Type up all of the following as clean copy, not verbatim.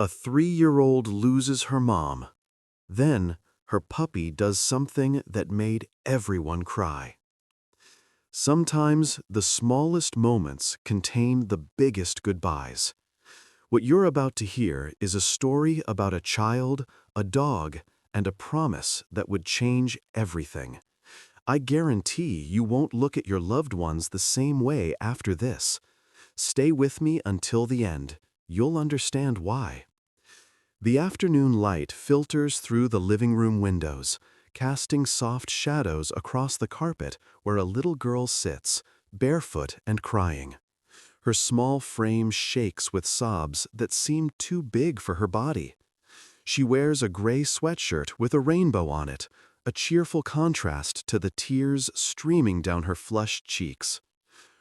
A 3-year-old loses her mom. Then, her puppy does something that made everyone cry. Sometimes, the smallest moments contain the biggest goodbyes. What you're about to hear is a story about a child, a dog, and a promise that would change everything. I guarantee you won't look at your loved ones the same way after this. Stay with me until the end. You'll understand why. The afternoon light filters through the living room windows, casting soft shadows across the carpet where a little girl sits, barefoot and crying. Her small frame shakes with sobs that seem too big for her body. She wears a gray sweatshirt with a rainbow on it, a cheerful contrast to the tears streaming down her flushed cheeks.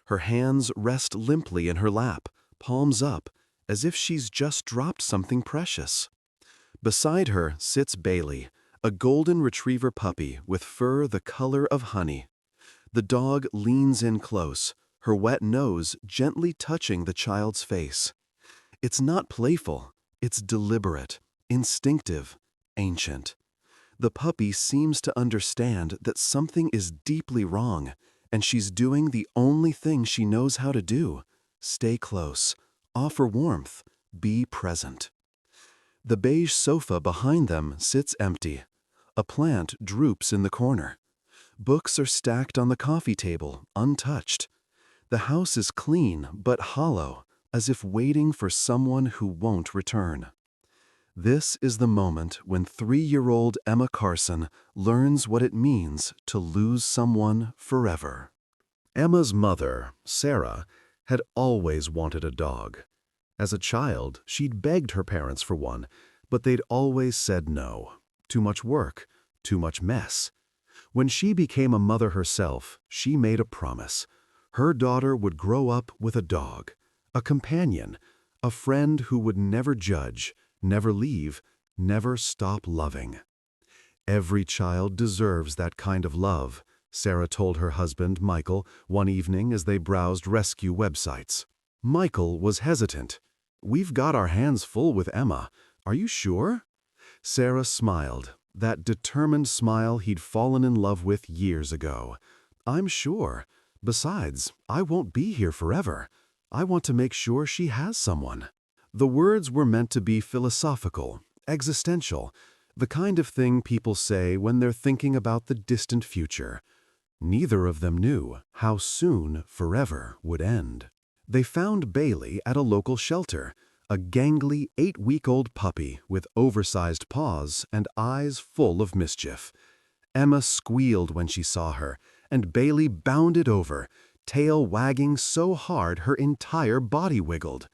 Her hands rest limply in her lap, palms up, as if she's just dropped something precious. Beside her sits Bailey, a golden retriever puppy with fur the color of honey. The dog leans in close, her wet nose gently touching the child's face. It's not playful, it's deliberate, instinctive, ancient. The puppy seems to understand that something is deeply wrong, and she's doing the only thing she knows how to do: stay close, offer warmth, be present. The beige sofa behind them sits empty. A plant droops in the corner. Books are stacked on the coffee table, untouched. The house is clean but hollow, as if waiting for someone who won't return. This is the moment when 3-year-old Emma Carson learns what it means to lose someone forever. Emma's mother, Sarah, had always wanted a dog. As a child, she'd begged her parents for one, but they'd always said no. Too much work, too much mess. When she became a mother herself, she made a promise. Her daughter would grow up with a dog, a companion, a friend who would never judge, never leave, never stop loving. Every child deserves that kind of love, Sarah told her husband, Michael, one evening as they browsed rescue websites. Michael was hesitant. "We've got our hands full with Emma. Are you sure?" Sarah smiled, that determined smile he'd fallen in love with years ago. "I'm sure. Besides, I won't be here forever. I want to make sure she has someone." The words were meant to be philosophical, existential, the kind of thing people say when they're thinking about the distant future. Neither of them knew how soon forever would end. They found Bailey at a local shelter, a gangly 8-week-old puppy with oversized paws and eyes full of mischief. Emma squealed when she saw her, and Bailey bounded over, tail wagging so hard her entire body wiggled.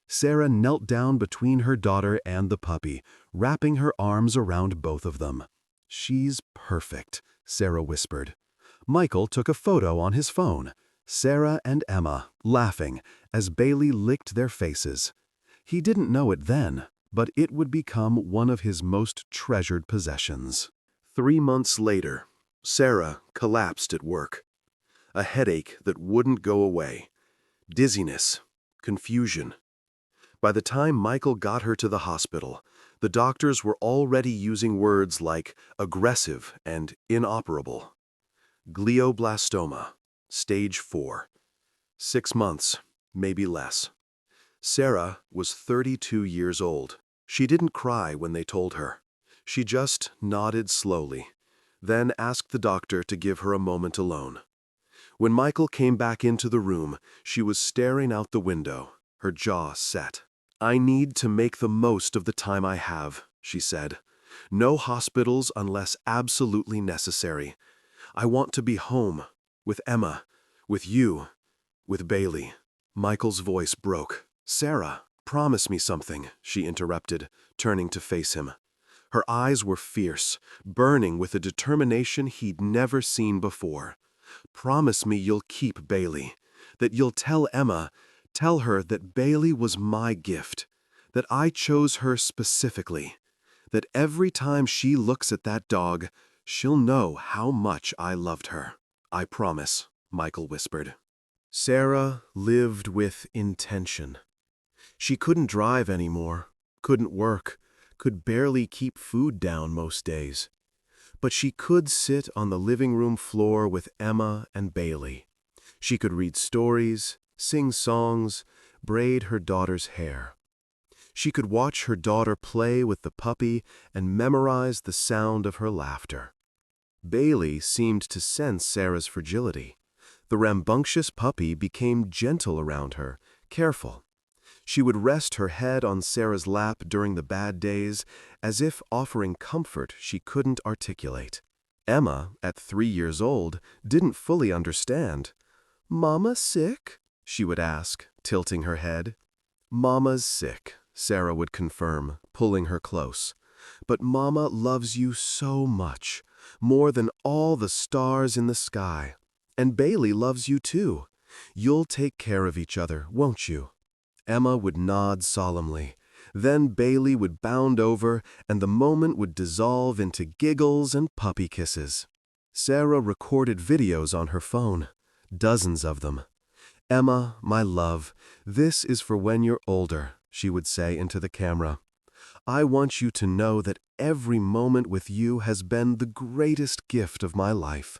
Sarah knelt down between her daughter and the puppy, wrapping her arms around both of them. "She's perfect," Sarah whispered. Michael took a photo on his phone. Sarah and Emma, laughing, as Bailey licked their faces. He didn't know it then, but it would become one of his most treasured possessions. 3 months later, Sarah collapsed at work. A headache that wouldn't go away. Dizziness. Confusion. By the time Michael got her to the hospital, the doctors were already using words like aggressive and inoperable. Glioblastoma, stage 4. 6 months, maybe less. Sarah was 32 years old. She didn't cry when they told her. She just nodded slowly, then asked the doctor to give her a moment alone. When Michael came back into the room, she was staring out the window, her jaw set. "I need to make the most of the time I have," she said. "No hospitals unless absolutely necessary. I want to be home, with Emma, with you, with Bailey." Michael's voice broke. "Sarah, promise me something," she interrupted, turning to face him. Her eyes were fierce, burning with a determination he'd never seen before. "Promise me you'll keep Bailey, that you'll tell Emma, tell her that Bailey was my gift, that I chose her specifically, that every time she looks at that dog, she'll know how much I loved her." "I promise," Michael whispered. Sarah lived with intention. She couldn't drive anymore, couldn't work, could barely keep food down most days. But she could sit on the living room floor with Emma and Bailey. She could read stories, sing songs, braid her daughter's hair. She could watch her daughter play with the puppy and memorize the sound of her laughter. Bailey seemed to sense Sarah's fragility. The rambunctious puppy became gentle around her, careful. She would rest her head on Sarah's lap during the bad days, as if offering comfort she couldn't articulate. Emma, at 3 years old, didn't fully understand. "Mama sick?" she would ask, tilting her head. "Mama's sick," Sarah would confirm, pulling her close. "But Mama loves you so much, more than all the stars in the sky. And Bailey loves you too. You'll take care of each other, won't you?" Emma would nod solemnly. Then Bailey would bound over, and the moment would dissolve into giggles and puppy kisses. Sarah recorded videos on her phone, dozens of them. "Emma, my love, this is for when you're older," she would say into the camera. "I want you to know that every moment with you has been the greatest gift of my life.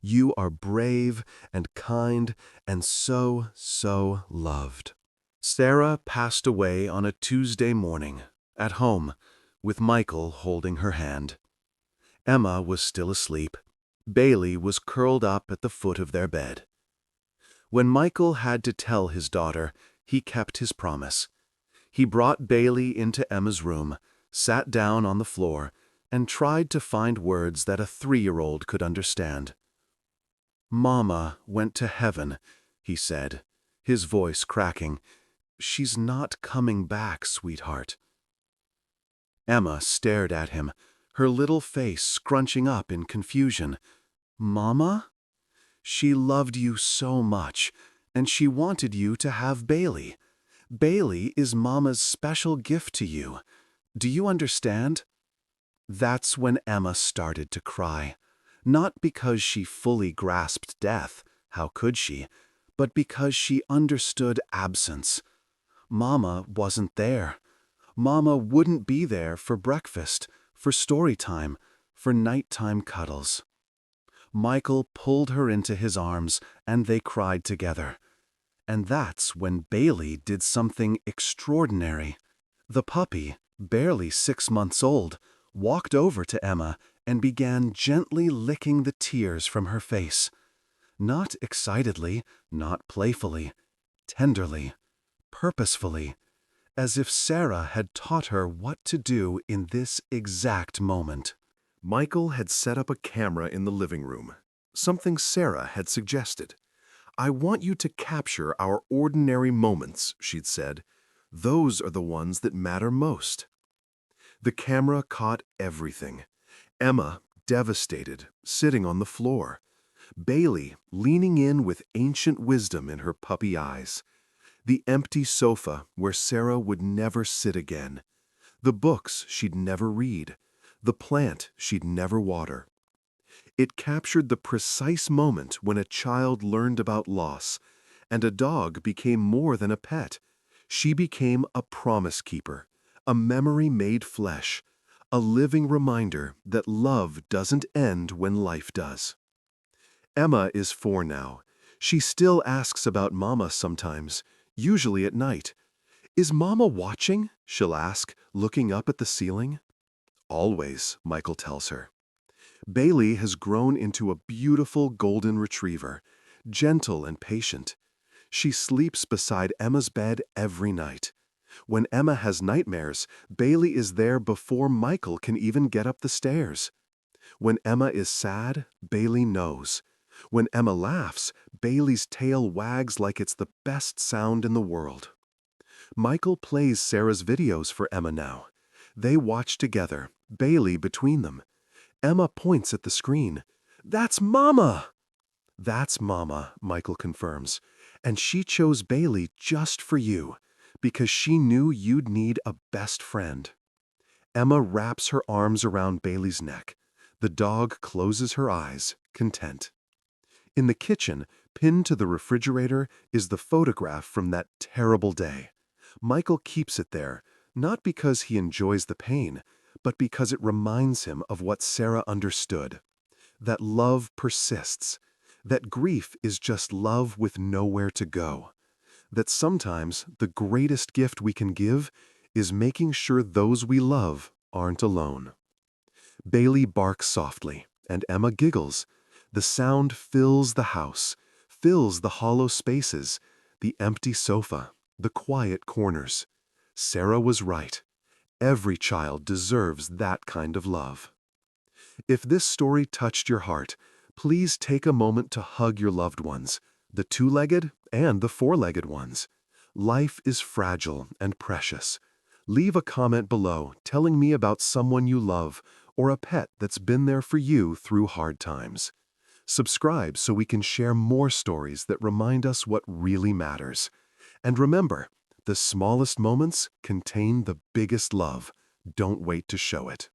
You are brave and kind and so, so loved." Sarah passed away on a Tuesday morning, at home, with Michael holding her hand. Emma was still asleep. Bailey was curled up at the foot of their bed. When Michael had to tell his daughter, he kept his promise. He brought Bailey into Emma's room, sat down on the floor, and tried to find words that a 3-year-old could understand. "Mama went to heaven," he said, his voice cracking. "She's not coming back, sweetheart." Emma stared at him, her little face scrunching up in confusion. "Mama? She loved you so much, and she wanted you to have Bailey. Bailey is Mama's special gift to you. Do you understand?" That's when Emma started to cry. Not because she fully grasped death, how could she, but because she understood absence. Mama wasn't there. Mama wouldn't be there for breakfast, for story time, for nighttime cuddles. Michael pulled her into his arms, and they cried together. And that's when Bailey did something extraordinary. The puppy, barely 6 months old, walked over to Emma and began gently licking the tears from her face. Not excitedly, not playfully, tenderly, purposefully, as if Sarah had taught her what to do in this exact moment. Michael had set up a camera in the living room, something Sarah had suggested. "I want you to capture our ordinary moments," she'd said. "Those are the ones that matter most." The camera caught everything. Emma, devastated, sitting on the floor. Bailey, leaning in with ancient wisdom in her puppy eyes. The empty sofa where Sarah would never sit again. The books she'd never read. The plant she'd never water. It captured the precise moment when a child learned about loss, and a dog became more than a pet. She became a promise keeper, a memory made flesh, a living reminder that love doesn't end when life does. Emma is 4 now. She still asks about Mama sometimes, usually at night. "Is Mama watching?" she'll ask, looking up at the ceiling. "Always," Michael tells her. Bailey has grown into a beautiful golden retriever, gentle and patient. She sleeps beside Emma's bed every night. When Emma has nightmares, Bailey is there before Michael can even get up the stairs. When Emma is sad, Bailey knows. When Emma laughs, Bailey's tail wags like it's the best sound in the world. Michael plays Sarah's videos for Emma now. They watch together, Bailey between them. Emma points at the screen. "That's Mama!" "That's Mama," Michael confirms. "And she chose Bailey just for you, because she knew you'd need a best friend." Emma wraps her arms around Bailey's neck. The dog closes her eyes, content. In the kitchen, pinned to the refrigerator, is the photograph from that terrible day. Michael keeps it there, not because he enjoys the pain, but because it reminds him of what Sarah understood, that love persists, that grief is just love with nowhere to go, that sometimes the greatest gift we can give is making sure those we love aren't alone. Bailey barks softly, and Emma giggles. The sound fills the house, fills the hollow spaces, the empty sofa, the quiet corners. Sarah was right. Every child deserves that kind of love. If this story touched your heart, please take a moment to hug your loved ones, the two-legged and the four-legged ones. Life is fragile and precious. Leave a comment below telling me about someone you love or a pet that's been there for you through hard times. Subscribe so we can share more stories that remind us what really matters. And remember, the smallest moments contain the biggest love. Don't wait to show it.